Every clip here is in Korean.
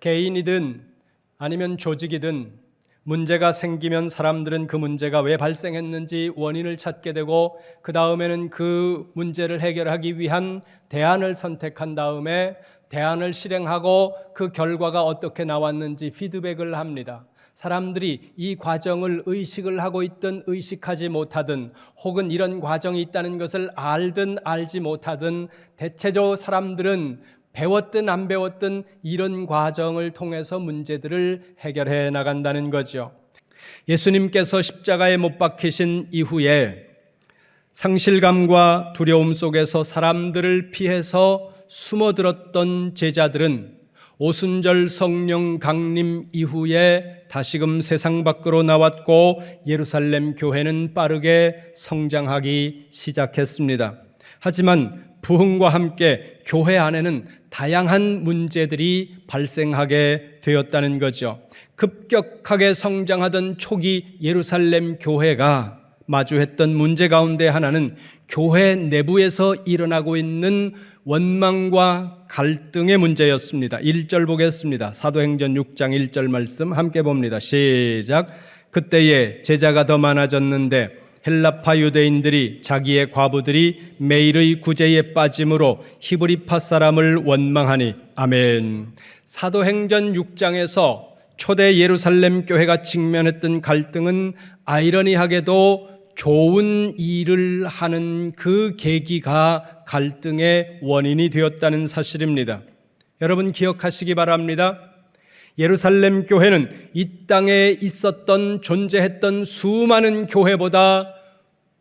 개인이든 아니면 조직이든 문제가 생기면 사람들은 그 문제가 왜 발생했는지 원인을 찾게 되고 그 다음에는 그 문제를 해결하기 위한 대안을 선택한 다음에 대안을 실행하고 그 결과가 어떻게 나왔는지 피드백을 합니다. 사람들이 이 과정을 의식을 하고 있든 의식하지 못하든 혹은 이런 과정이 있다는 것을 알든 알지 못하든 대체적으로 사람들은 배웠든 안 배웠든 이런 과정을 통해서 문제들을 해결해 나간다는 거죠. 예수님께서 십자가에 못 박히신 이후에 상실감과 두려움 속에서 사람들을 피해서 숨어들었던 제자들은 오순절 성령 강림 이후에 다시금 세상 밖으로 나왔고 예루살렘 교회는 빠르게 성장하기 시작했습니다. 하지만 부흥과 함께 교회 안에는 다양한 문제들이 발생하게 되었다는 거죠. 급격하게 성장하던 초기 예루살렘 교회가 마주했던 문제 가운데 하나는 교회 내부에서 일어나고 있는 원망과 갈등의 문제였습니다. 1절 보겠습니다. 사도행전 6장 1절 말씀 함께 봅니다. 시작. 그때에 제자가 더 많아졌는데 헬라파 유대인들이 자기의 과부들이 매일의 구제에 빠짐으로 히브리파 사람을 원망하니. 아멘. 사도행전 6장에서 초대 예루살렘 교회가 직면했던 갈등은 아이러니하게도 좋은 일을 하는 그 계기가 갈등의 원인이 되었다는 사실입니다. 여러분 기억하시기 바랍니다. 예루살렘 교회는 이 땅에 있었던 존재했던 수많은 교회보다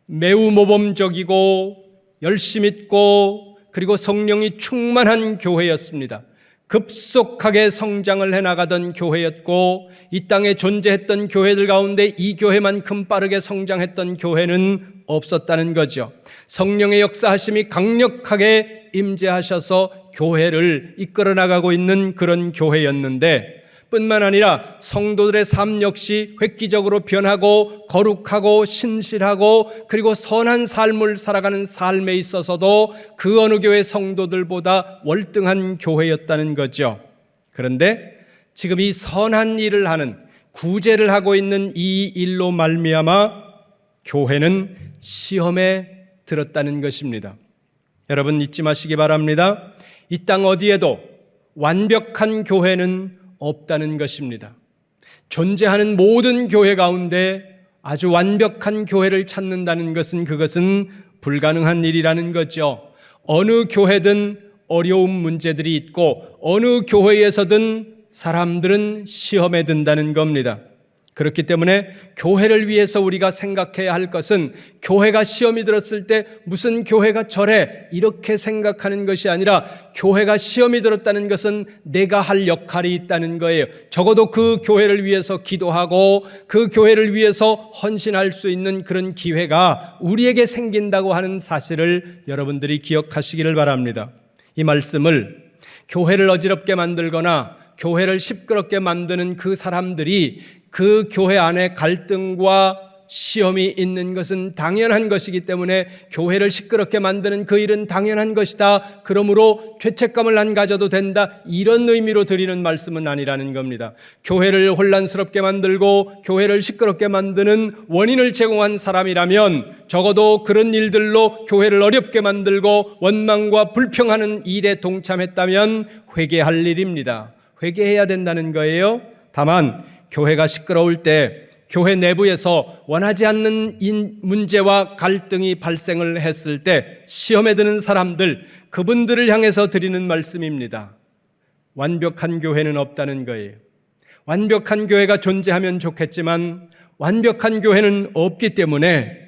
매우 모범적이고 열심 있고 그리고 성령이 충만한 교회였습니다. 급속하게 성장을 해나가던 교회였고 이 땅에 존재했던 교회들 가운데 이 교회만큼 빠르게 성장했던 교회는 없었다는 거죠. 성령의 역사하심이 강력하게 임재하셔서 교회를 이끌어 나가고 있는 그런 교회였는데 뿐만 아니라 성도들의 삶 역시 획기적으로 변하고 거룩하고 신실하고 그리고 선한 삶을 살아가는 삶에 있어서도 그 어느 교회 성도들보다 월등한 교회였다는 거죠. 그런데 지금 이 선한 일을 하는 구제를 하고 있는 이 일로 말미암아 교회는 시험에 들었다는 것입니다. 여러분 잊지 마시기 바랍니다. 이 땅 어디에도 완벽한 교회는 없다는 것입니다. 존재하는 모든 교회 가운데 아주 완벽한 교회를 찾는다는 것은 그것은 불가능한 일이라는 거죠. 어느 교회든 어려운 문제들이 있고 어느 교회에서든 사람들은 시험에 든다는 겁니다. 그렇기 때문에 교회를 위해서 우리가 생각해야 할 것은 교회가 시험이 들었을 때 무슨 교회가 저래 이렇게 생각하는 것이 아니라 교회가 시험이 들었다는 것은 내가 할 역할이 있다는 거예요. 적어도 그 교회를 위해서 기도하고 그 교회를 위해서 헌신할 수 있는 그런 기회가 우리에게 생긴다고 하는 사실을 여러분들이 기억하시기를 바랍니다. 이 말씀을 교회를 어지럽게 만들거나 교회를 시끄럽게 만드는 그 사람들이 그 교회 안에 갈등과 시험이 있는 것은 당연한 것이기 때문에 교회를 시끄럽게 만드는 그 일은 당연한 것이다. 그러므로 죄책감을 안 가져도 된다. 이런 의미로 드리는 말씀은 아니라는 겁니다. 교회를 혼란스럽게 만들고 교회를 시끄럽게 만드는 원인을 제공한 사람이라면 적어도 그런 일들로 교회를 어렵게 만들고 원망과 불평하는 일에 동참했다면 회개할 일입니다. 회개해야 된다는 거예요. 다만 교회가 시끄러울 때 교회 내부에서 원하지 않는 문제와 갈등이 발생을 했을 때 시험에 드는 사람들, 그분들을 향해서 드리는 말씀입니다. 완벽한 교회는 없다는 거예요. 완벽한 교회가 존재하면 좋겠지만 완벽한 교회는 없기 때문에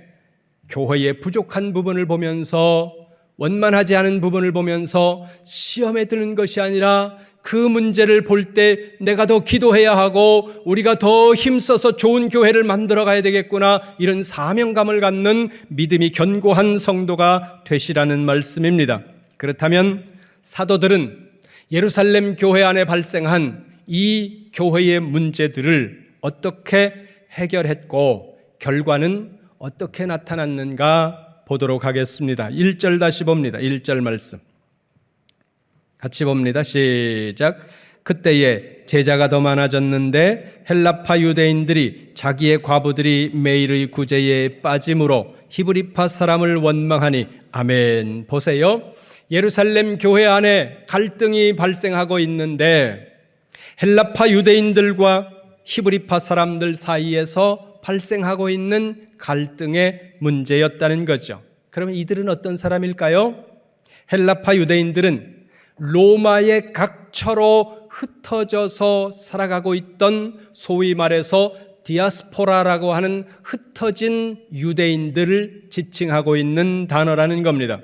교회의 부족한 부분을 보면서 원만하지 않은 부분을 보면서 시험에 드는 것이 아니라 그 문제를 볼 때 내가 더 기도해야 하고 우리가 더 힘써서 좋은 교회를 만들어 가야 되겠구나, 이런 사명감을 갖는 믿음이 견고한 성도가 되시라는 말씀입니다. 그렇다면 사도들은 예루살렘 교회 안에 발생한 이 교회의 문제들을 어떻게 해결했고 결과는 어떻게 나타났는가 보도록 하겠습니다. 1절 다시 봅니다. 1절 말씀 같이 봅니다. 시작. 그때에 제자가 더 많아졌는데 헬라파 유대인들이 자기의 과부들이 매일의 구제에 빠짐으로 히브리파 사람을 원망하니. 아멘. 보세요. 예루살렘 교회 안에 갈등이 발생하고 있는데 헬라파 유대인들과 히브리파 사람들 사이에서 발생하고 있는 갈등의 문제였다는 거죠. 그러면 이들은 어떤 사람일까요? 헬라파 유대인들은 로마의 각처로 흩어져서 살아가고 있던, 소위 말해서 디아스포라라고 하는 흩어진 유대인들을 지칭하고 있는 단어라는 겁니다.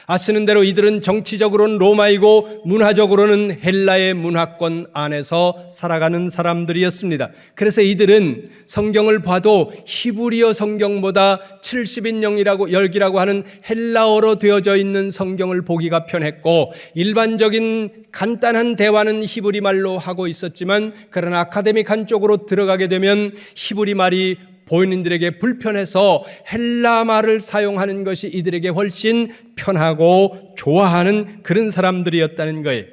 아시는 대로 이들은 정치적으로는 로마이고 문화적으로는 헬라의 문화권 안에서 살아가는 사람들이었습니다. 그래서 이들은 성경을 봐도 히브리어 성경보다 70인용이라고 열기라고 하는 헬라어로 되어져 있는 성경을 보기가 편했고, 일반적인 간단한 대화는 히브리 말로 하고 있었지만, 그러나 아카데믹한 쪽으로 들어가게 되면 히브리 말이 본인들에게 불편해서 헬라 말을 사용하는 것이 이들에게 훨씬 편하고 좋아하는 그런 사람들이었다는 거예요.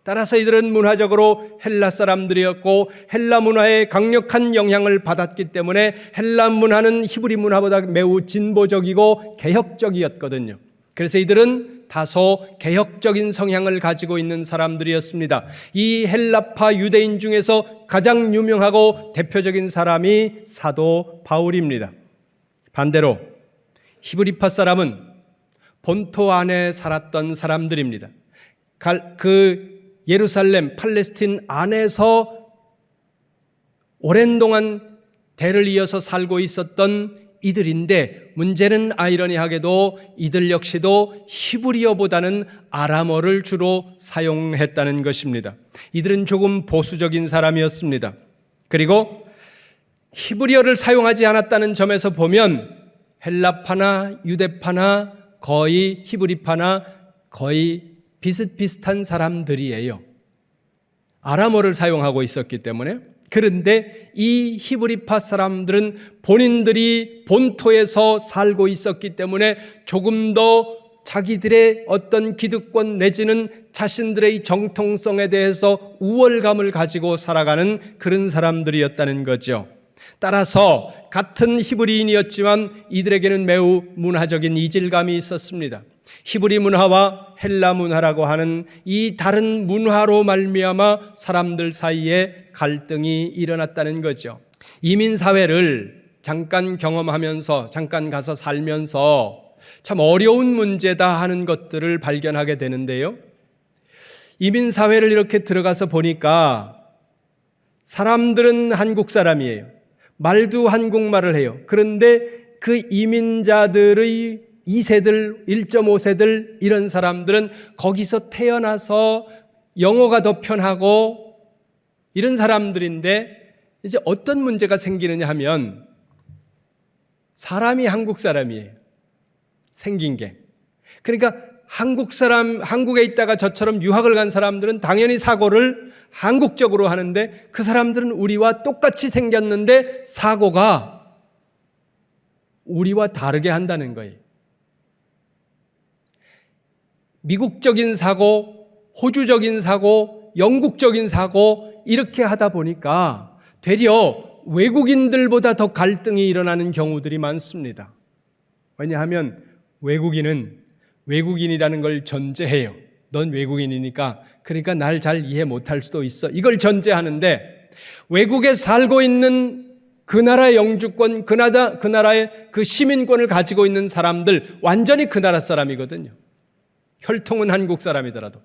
따라서 이들은 문화적으로 헬라 사람들이었고 헬라 문화에 강력한 영향을 받았기 때문에 헬라 문화는 히브리 문화보다 매우 진보적이고 개혁적이었거든요. 그래서 이들은 다소 개혁적인 성향을 가지고 있는 사람들이었습니다. 이 헬라파 유대인 중에서 가장 유명하고 대표적인 사람이 사도 바울입니다. 반대로 히브리파 사람은 본토 안에 살았던 사람들입니다. 그 예루살렘, 팔레스틴 안에서 오랜 동안 대를 이어서 살고 있었던 이들인데, 문제는 아이러니하게도 이들 역시도 히브리어보다는 아람어를 주로 사용했다는 것입니다. 이들은 조금 보수적인 사람이었습니다. 그리고 히브리어를 사용하지 않았다는 점에서 보면 헬라파나 유대파나 거의 히브리파나 거의 비슷비슷한 사람들이에요. 아람어를 사용하고 있었기 때문에. 그런데 이 히브리파 사람들은 본인들이 본토에서 살고 있었기 때문에 조금 더 자기들의 어떤 기득권 내지는 자신들의 정통성에 대해서 우월감을 가지고 살아가는 그런 사람들이었다는 거죠. 따라서 같은 히브리인이었지만 이들에게는 매우 문화적인 이질감이 있었습니다. 히브리 문화와 헬라 문화라고 하는 이 다른 문화로 말미암아 사람들 사이에 갈등이 일어났다는 거죠. 이민사회를 잠깐 경험하면서, 잠깐 가서 살면서 참 어려운 문제다 하는 것들을 발견하게 되는데요. 이민사회를 이렇게 들어가서 보니까 사람들은 한국 사람이에요. 말도 한국말을 해요. 그런데 그 이민자들의 2세들, 1.5세들 이런 사람들은 거기서 태어나서 영어가 더 편하고 이런 사람들인데, 이제 어떤 문제가 생기느냐 하면 사람이 한국 사람이에요. 생긴 게. 그러니까 한국에 있다가 저처럼 유학을 간 사람들은 당연히 사고를 한국적으로 하는데, 그 사람들은 우리와 똑같이 생겼는데 사고가 우리와 다르게 한다는 거예요. 미국적인 사고, 호주적인 사고, 영국적인 사고 이렇게 하다 보니까 되려 외국인들보다 더 갈등이 일어나는 경우들이 많습니다. 왜냐하면 외국인은 외국인이라는 걸 전제해요. 넌 외국인이니까, 그러니까 날 잘 이해 못할 수도 있어. 이걸 전제하는데 외국에 살고 있는 그 나라의 영주권, 그 나라의 그 시민권을 가지고 있는 사람들 완전히 그 나라 사람이거든요. 혈통은 한국 사람이더라도.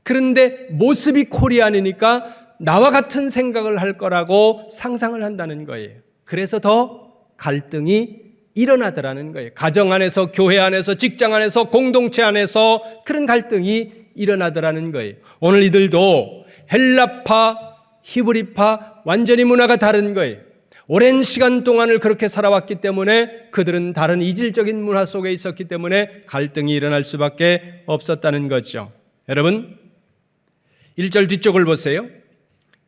그런데 모습이 코리안이니까 나와 같은 생각을 할 거라고 상상을 한다는 거예요. 그래서 더 갈등이 일어나더라는 거예요. 가정 안에서, 교회 안에서, 직장 안에서, 공동체 안에서 그런 갈등이 일어나더라는 거예요. 오늘 이들도 헬라파, 히브리파 완전히 문화가 다른 거예요. 오랜 시간 동안을 그렇게 살아왔기 때문에 그들은 다른 이질적인 문화 속에 있었기 때문에 갈등이 일어날 수밖에 없었다는 거죠. 여러분, 1절 뒤쪽을 보세요.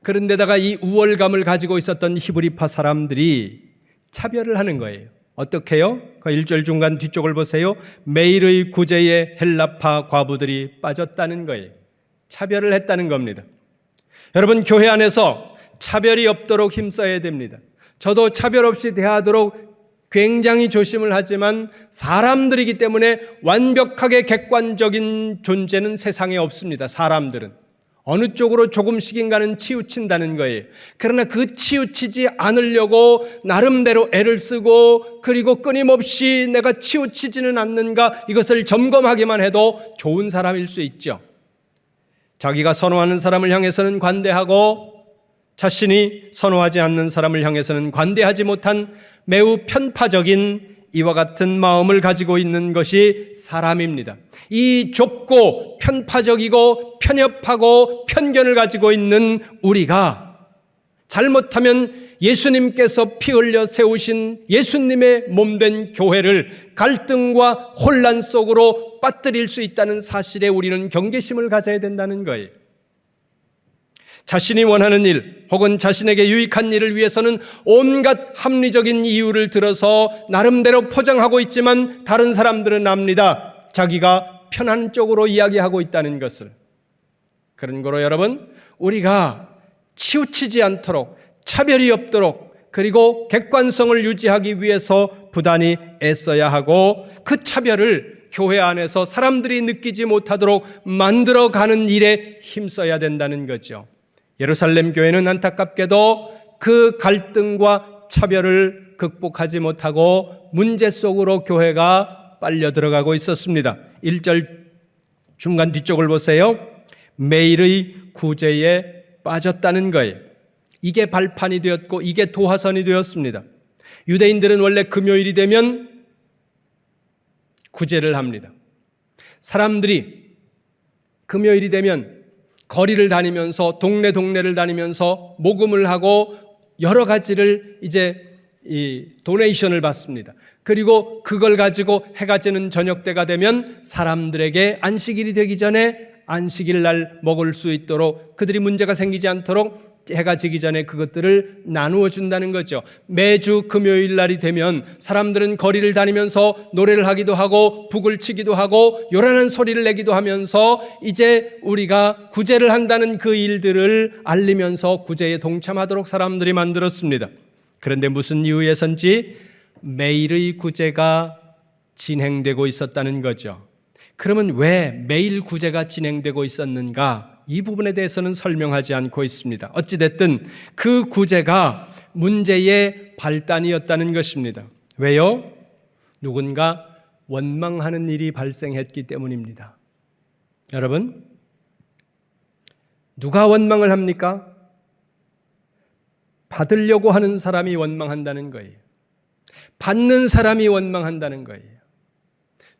그런데다가 이 우월감을 가지고 있었던 히브리파 사람들이 차별을 하는 거예요. 어떻게 해요? 그 1절 중간 뒤쪽을 보세요. 매일의 구제에 헬라파 과부들이 빠졌다는 거예요. 차별을 했다는 겁니다. 여러분, 교회 안에서 차별이 없도록 힘써야 됩니다. 저도 차별 없이 대하도록 굉장히 조심을 하지만 사람들이기 때문에 완벽하게 객관적인 존재는 세상에 없습니다. 사람들은 어느 쪽으로 조금씩인가는 치우친다는 거예요. 그러나 그 치우치지 않으려고 나름대로 애를 쓰고, 그리고 끊임없이 내가 치우치지는 않는가 이것을 점검하기만 해도 좋은 사람일 수 있죠. 자기가 선호하는 사람을 향해서는 관대하고 자신이 선호하지 않는 사람을 향해서는 관대하지 못한 매우 편파적인 이와 같은 마음을 가지고 있는 것이 사람입니다. 이 좁고 편파적이고 편협하고 편견을 가지고 있는 우리가 잘못하면 예수님께서 피 흘려 세우신 예수님의 몸된 교회를 갈등과 혼란 속으로 빠뜨릴 수 있다는 사실에 우리는 경계심을 가져야 된다는 거예요. 자신이 원하는 일 혹은 자신에게 유익한 일을 위해서는 온갖 합리적인 이유를 들어서 나름대로 포장하고 있지만 다른 사람들은 압니다. 자기가 편한 쪽으로 이야기하고 있다는 것을. 그런 거로 여러분, 우리가 치우치지 않도록, 차별이 없도록, 그리고 객관성을 유지하기 위해서 부단히 애써야 하고, 그 차별을 교회 안에서 사람들이 느끼지 못하도록 만들어가는 일에 힘써야 된다는 거죠. 예루살렘 교회는 안타깝게도 그 갈등과 차별을 극복하지 못하고 문제 속으로 교회가 빨려 들어가고 있었습니다. 1절 중간 뒤쪽을 보세요. 매일의 구제에 빠졌다는 거예요. 이게 발판이 되었고 이게 도화선이 되었습니다. 유대인들은 원래 금요일이 되면 구제를 합니다. 사람들이 금요일이 되면 거리를 다니면서 동네를 다니면서 모금을 하고 여러 가지를 이제 이 도네이션을 받습니다. 그리고 그걸 가지고 해가 지는 저녁 때가 되면 사람들에게 안식일이 되기 전에 안식일 날 먹을 수 있도록, 그들이 문제가 생기지 않도록 해가 지기 전에 그것들을 나누어 준다는 거죠. 매주 금요일 날이 되면 사람들은 거리를 다니면서 노래를 하기도 하고 북을 치기도 하고 요란한 소리를 내기도 하면서 이제 우리가 구제를 한다는 그 일들을 알리면서 구제에 동참하도록 사람들이 만들었습니다. 그런데 무슨 이유에선지 매일의 구제가 진행되고 있었다는 거죠. 그러면 왜 매일 구제가 진행되고 있었는가? 이 부분에 대해서는 설명하지 않고 있습니다. 어찌됐든 그 구제가 문제의 발단이었다는 것입니다. 왜요? 누군가 원망하는 일이 발생했기 때문입니다. 여러분, 누가 원망을 합니까? 받으려고 하는 사람이 원망한다는 거예요. 받는 사람이 원망한다는 거예요.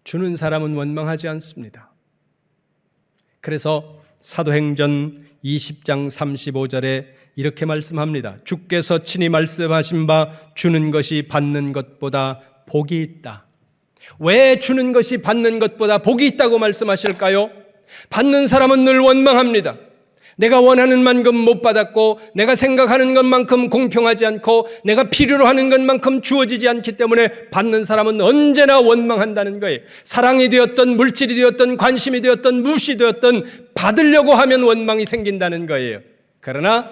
주는 사람은 원망하지 않습니다. 그래서 사도행전 20장 35절에 이렇게 말씀합니다. 주께서 친히 말씀하신 바 주는 것이 받는 것보다 복이 있다. 왜 주는 것이 받는 것보다 복이 있다고 말씀하실까요? 받는 사람은 늘 원망합니다. 내가 원하는 만큼 못 받았고 내가 생각하는 것만큼 공평하지 않고 내가 필요로 하는 것만큼 주어지지 않기 때문에 받는 사람은 언제나 원망한다는 거예요. 사랑이 되었던 물질이 되었던 관심이 되었던 무엇이 되었던 받으려고 하면 원망이 생긴다는 거예요. 그러나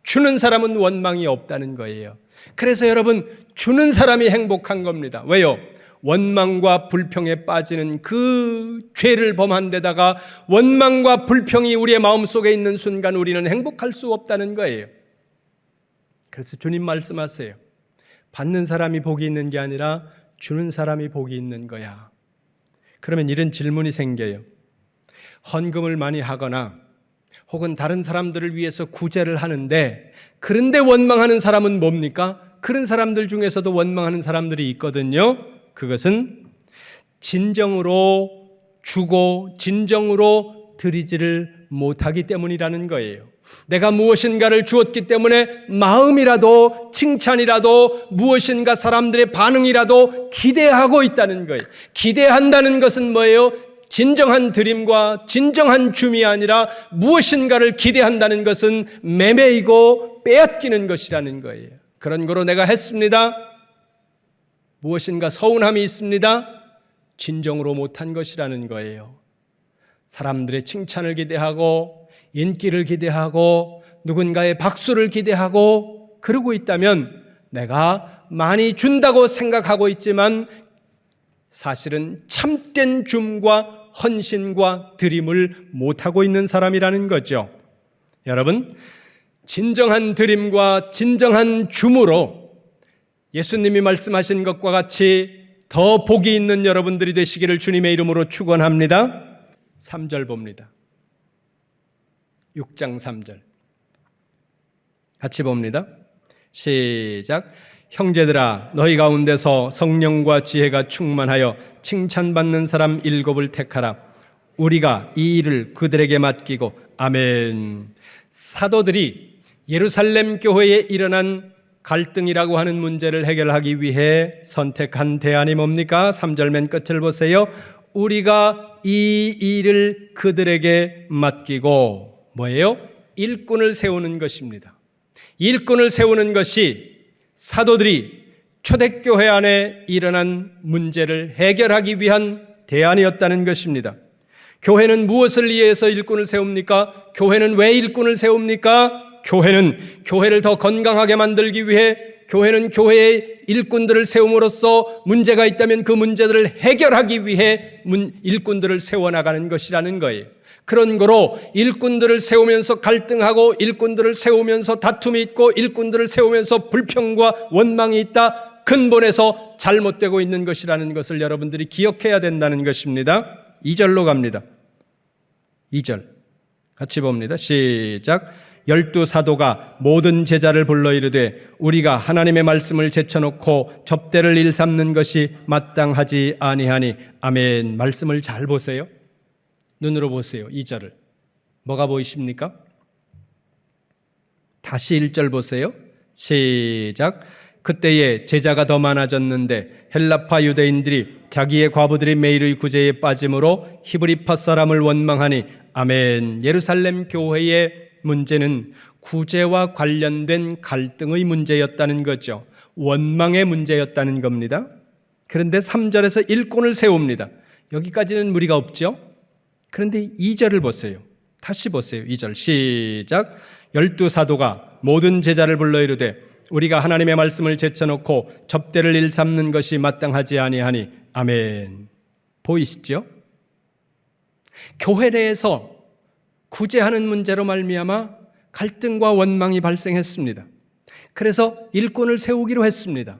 주는 사람은 원망이 없다는 거예요. 그래서 여러분, 주는 사람이 행복한 겁니다. 왜요? 원망과 불평에 빠지는 그 죄를 범한 데다가 원망과 불평이 우리의 마음속에 있는 순간 우리는 행복할 수 없다는 거예요. 그래서 주님 말씀하세요. 받는 사람이 복이 있는 게 아니라 주는 사람이 복이 있는 거야. 그러면 이런 질문이 생겨요. 헌금을 많이 하거나 혹은 다른 사람들을 위해서 구제를 하는데 그런데 원망하는 사람은 뭡니까? 그런 사람들 중에서도 원망하는 사람들이 있거든요. 그것은 진정으로 주고 진정으로 드리지를 못하기 때문이라는 거예요. 내가 무엇인가를 주었기 때문에 마음이라도 칭찬이라도 무엇인가 사람들의 반응이라도 기대하고 있다는 거예요. 기대한다는 것은 뭐예요? 진정한 드림과 진정한 줌이 아니라 무엇인가를 기대한다는 것은 매매이고 빼앗기는 것이라는 거예요. 그런 거로 내가 했습니다. 무엇인가 서운함이 있습니다. 진정으로 못한 것이라는 거예요. 사람들의 칭찬을 기대하고 인기를 기대하고 누군가의 박수를 기대하고 그러고 있다면 내가 많이 준다고 생각하고 있지만 사실은 참된 줌과 헌신과 드림을 못하고 있는 사람이라는 거죠. 여러분, 진정한 드림과 진정한 줌으로 예수님이 말씀하신 것과 같이 더 복이 있는 여러분들이 되시기를 주님의 이름으로 축원합니다. 3절 봅니다. 6장 3절 같이 봅니다. 시작. 형제들아, 너희 가운데서 성령과 지혜가 충만하여 칭찬받는 사람 7을 택하라. 우리가 이 일을 그들에게 맡기고. 아멘. 사도들이 예루살렘 교회에 일어난 갈등이라고 하는 문제를 해결하기 위해 선택한 대안이 뭡니까? 3절 맨 끝을 보세요. 우리가 이 일을 그들에게 맡기고. 뭐예요? 일꾼을 세우는 것입니다. 일꾼을 세우는 것이 사도들이 초대교회 안에 일어난 문제를 해결하기 위한 대안이었다는 것입니다. 교회는 무엇을 위해서 일꾼을 세웁니까? 교회는 왜 일꾼을 세웁니까? 교회는 교회를 더 건강하게 만들기 위해, 교회는 교회의 일꾼들을 세움으로써 문제가 있다면 그 문제들을 해결하기 위해 일꾼들을 세워나가는 것이라는 거예요. 그런 거로 일꾼들을 세우면서 갈등하고, 일꾼들을 세우면서 다툼이 있고, 일꾼들을 세우면서 불평과 원망이 있다, 근본에서 잘못되고 있는 것이라는 것을 여러분들이 기억해야 된다는 것입니다. 2절로 갑니다. 2절 같이 봅니다. 시작. 12사도가 모든 제자를 불러 이르되 우리가 하나님의 말씀을 제쳐놓고 접대를 일삼는 것이 마땅하지 아니하니. 아멘. 말씀을 잘 보세요. 눈으로 보세요. 2절을. 뭐가 보이십니까? 다시 1절 보세요. 시작. 그때에 제자가 더 많아졌는데 헬라파 유대인들이 자기의 과부들이 매일의 구제에 빠짐으로 히브리파 사람을 원망하니. 아멘. 예루살렘 교회의 문제는 구제와 관련된 갈등의 문제였다는 거죠. 원망의 문제였다는 겁니다. 그런데 3절에서 일꾼을 세웁니다. 여기까지는 무리가 없죠. 그런데 2절을 보세요. 다시 보세요. 2절 시작. 12사도가 모든 제자를 불러 이르되 우리가 하나님의 말씀을 제쳐놓고 접대를 일삼는 것이 마땅하지 아니하니. 아멘. 보이시죠? 교회 내에서 구제하는 문제로 말미암아 갈등과 원망이 발생했습니다. 그래서 일꾼을 세우기로 했습니다.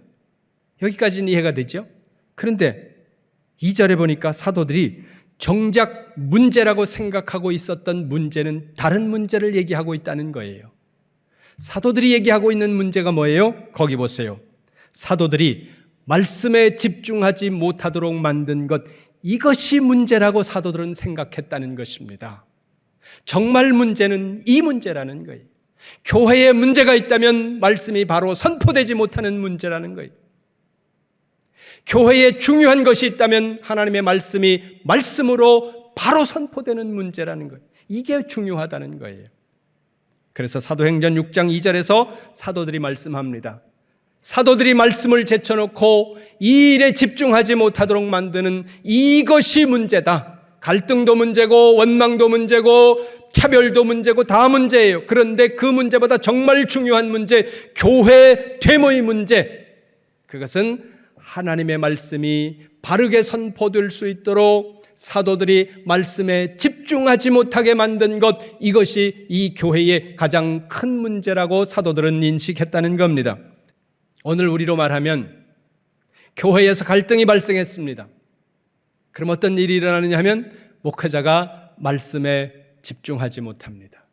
여기까지는 이해가 되죠? 그런데 2절에 보니까 사도들이 정작 문제라고 생각하고 있었던 문제는 다른 문제를 얘기하고 있다는 거예요. 사도들이 얘기하고 있는 문제가 뭐예요? 거기 보세요. 사도들이 말씀에 집중하지 못하도록 만든 것, 이것이 문제라고 사도들은 생각했다는 것입니다. 정말 문제는 이 문제라는 거예요. 교회에 문제가 있다면 말씀이 바로 선포되지 못하는 문제라는 거예요. 교회에 중요한 것이 있다면 하나님의 말씀이 말씀으로 바로 선포되는 문제라는 거예요. 이게 중요하다는 거예요. 그래서 사도행전 6장 2절에서 사도들이 말씀합니다. 사도들이 말씀을 제쳐놓고 이 일에 집중하지 못하도록 만드는 이것이 문제다. 갈등도 문제고 원망도 문제고 차별도 문제고 다 문제예요. 그런데 그 문제보다 정말 중요한 문제, 교회 되모의 문제, 그것은 하나님의 말씀이 바르게 선포될 수 있도록 사도들이 말씀에 집중하지 못하게 만든 것, 이것이 이 교회의 가장 큰 문제라고 사도들은 인식했다는 겁니다. 오늘 우리로 말하면 교회에서 갈등이 발생했습니다. 그럼 어떤 일이 일어나느냐 하면 목회자가 말씀에 집중하지 못합니다.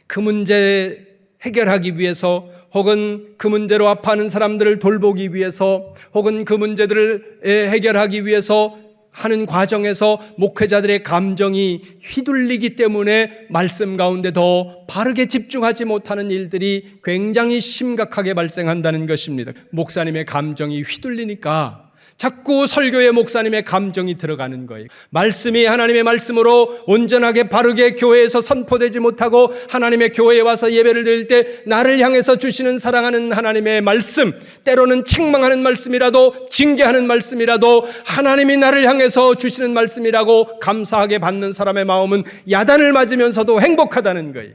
그 문제 해결하기 위해서, 혹은 그 문제로 아파하는 사람들을 돌보기 위해서, 혹은 그 문제들을 해결하기 위해서 하는 과정에서 목회자들의 감정이 휘둘리기 때문에 말씀 가운데 더 바르게 집중하지 못하는 일들이 굉장히 심각하게 발생한다는 것입니다. 목사님의 감정이 휘둘리니까 자꾸 설교에 목사님의 감정이 들어가는 거예요. 말씀이 하나님의 말씀으로 온전하게 바르게 교회에서 선포되지 못하고 하나님의 교회에 와서 예배를 드릴 때 나를 향해서 주시는 사랑하는 하나님의 말씀, 때로는 책망하는 말씀이라도, 징계하는 말씀이라도, 하나님이 나를 향해서 주시는 말씀이라고 감사하게 받는 사람의 마음은 야단을 맞으면서도 행복하다는 거예요.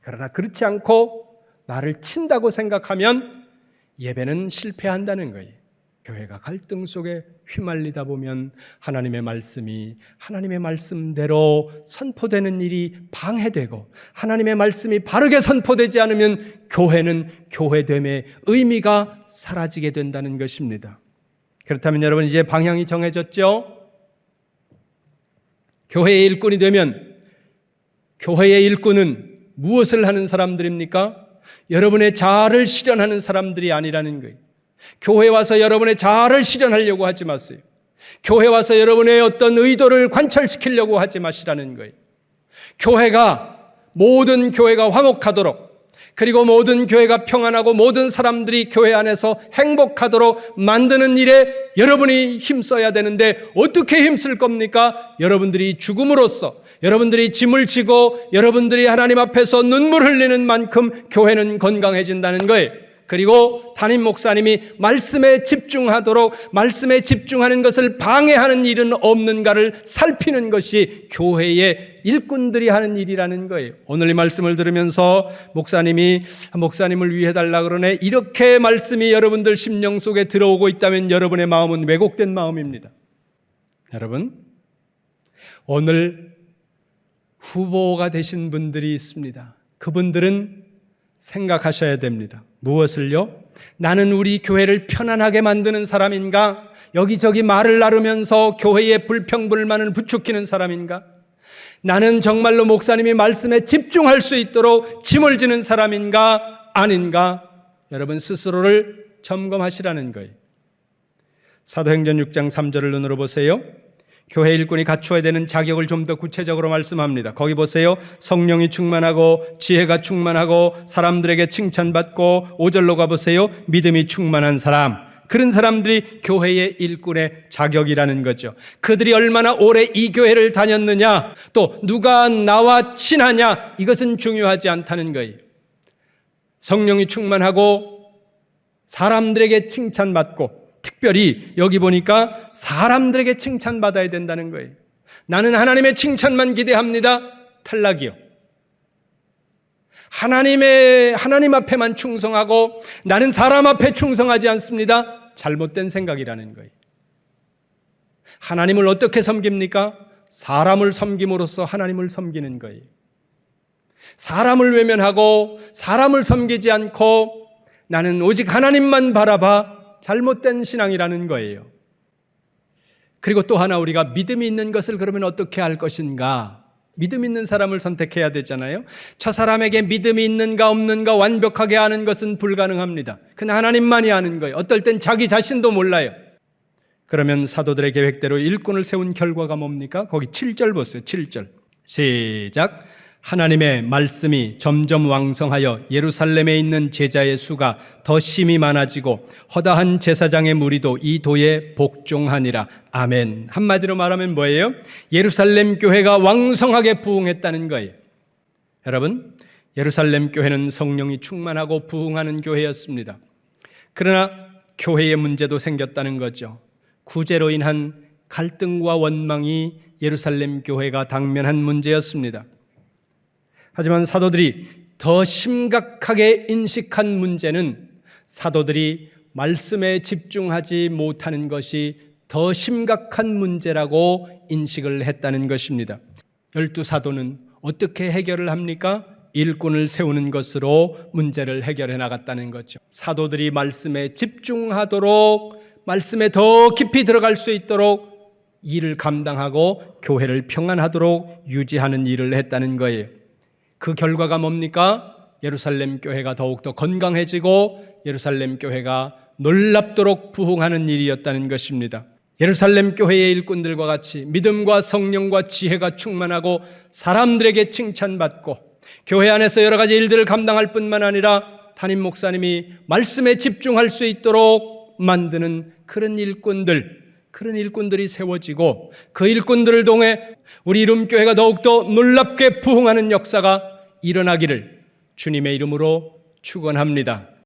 그러나 그렇지 않고 나를 친다고 생각하면 예배는 실패한다는 거예요. 교회가 갈등 속에 휘말리다 보면 하나님의 말씀이 하나님의 말씀대로 선포되는 일이 방해되고, 하나님의 말씀이 바르게 선포되지 않으면 교회는 교회됨의 의미가 사라지게 된다는 것입니다. 그렇다면 여러분, 이제 방향이 정해졌죠? 교회의 일꾼이 되면, 교회의 일꾼은 무엇을 하는 사람들입니까? 여러분의 자아를 실현하는 사람들이 아니라는 거예요. 교회 와서 여러분의 자아를 실현하려고 하지 마세요. 교회 와서 여러분의 어떤 의도를 관철시키려고 하지 마시라는 거예요. 모든 교회가 화목하도록, 그리고 모든 교회가 평안하고 모든 사람들이 교회 안에서 행복하도록 만드는 일에 여러분이 힘써야 되는데, 어떻게 힘쓸 겁니까? 여러분들이 죽음으로써, 여러분들이 짐을 지고 여러분들이 하나님 앞에서 눈물 흘리는 만큼 교회는 건강해진다는 거예요. 그리고 담임 목사님이 말씀에 집중하도록, 말씀에 집중하는 것을 방해하는 일은 없는가를 살피는 것이 교회의 일꾼들이 하는 일이라는 거예요. 오늘 이 말씀을 들으면서 목사님을 위해 달라 그러네, 이렇게 말씀이 여러분들 심령 속에 들어오고 있다면 여러분의 마음은 왜곡된 마음입니다. 여러분, 오늘 후보가 되신 분들이 있습니다. 그분들은 생각하셔야 됩니다. 무엇을요? 나는 우리 교회를 편안하게 만드는 사람인가? 여기저기 말을 나누면서 교회의 불평불만을 부추기는 사람인가? 나는 정말로 목사님이 말씀에 집중할 수 있도록 짐을 지는 사람인가? 아닌가? 여러분 스스로를 점검하시라는 거예요. 사도행전 6장 3절을 눈으로 보세요. 교회 일꾼이 갖추어야 되는 자격을 좀 더 구체적으로 말씀합니다. 거기 보세요. 성령이 충만하고 지혜가 충만하고 사람들에게 칭찬받고, 5절로 가보세요. 믿음이 충만한 사람, 그런 사람들이 교회의 일꾼의 자격이라는 거죠. 그들이 얼마나 오래 이 교회를 다녔느냐, 또 누가 나와 친하냐, 이것은 중요하지 않다는 거예요. 성령이 충만하고 사람들에게 칭찬받고, 특별히 여기 보니까 사람들에게 칭찬받아야 된다는 거예요. 나는 하나님의 칭찬만 기대합니다. 탈락이요. 하나님 앞에만 충성하고 나는 사람 앞에 충성하지 않습니다. 잘못된 생각이라는 거예요. 하나님을 어떻게 섬깁니까? 사람을 섬김으로써 하나님을 섬기는 거예요. 사람을 외면하고 사람을 섬기지 않고 나는 오직 하나님만 바라봐, 잘못된 신앙이라는 거예요. 그리고 또 하나, 우리가 믿음이 있는 것을 그러면 어떻게 할 것인가? 믿음 있는 사람을 선택해야 되잖아요. 저 사람에게 믿음이 있는가 없는가 완벽하게 아는 것은 불가능합니다. 그건 하나님만이 아는 거예요. 어떨 땐 자기 자신도 몰라요. 그러면 사도들의 계획대로 일꾼을 세운 결과가 뭡니까? 거기 7절 보세요. 7절 시작. 하나님의 말씀이 점점 왕성하여 예루살렘에 있는 제자의 수가 더 심히 많아지고 허다한 제사장의 무리도 이 도에 복종하니라. 아멘. 한마디로 말하면 뭐예요? 예루살렘 교회가 왕성하게 부흥했다는 거예요. 여러분, 예루살렘 교회는 성령이 충만하고 부흥하는 교회였습니다. 그러나 교회의 문제도 생겼다는 거죠. 구제로 인한 갈등과 원망이 예루살렘 교회가 당면한 문제였습니다. 하지만 사도들이 더 심각하게 인식한 문제는 사도들이 말씀에 집중하지 못하는 것이 더 심각한 문제라고 인식을 했다는 것입니다. 12사도는 어떻게 해결을 합니까? 일꾼을 세우는 것으로 문제를 해결해 나갔다는 거죠. 사도들이 말씀에 집중하도록, 말씀에 더 깊이 들어갈 수 있도록 일을 감당하고 교회를 평안하도록 유지하는 일을 했다는 거예요. 그 결과가 뭡니까? 예루살렘 교회가 더욱더 건강해지고 예루살렘 교회가 놀랍도록 부흥하는 일이었다는 것입니다. 예루살렘 교회의 일꾼들과 같이 믿음과 성령과 지혜가 충만하고 사람들에게 칭찬받고 교회 안에서 여러 가지 일들을 감당할 뿐만 아니라 담임 목사님이 말씀에 집중할 수 있도록 만드는 그런 일꾼들이 세워지고, 그 일꾼들을 통해 우리 이름교회가 더욱더 놀랍게 부흥하는 역사가 일어나기를 주님의 이름으로 축원합니다.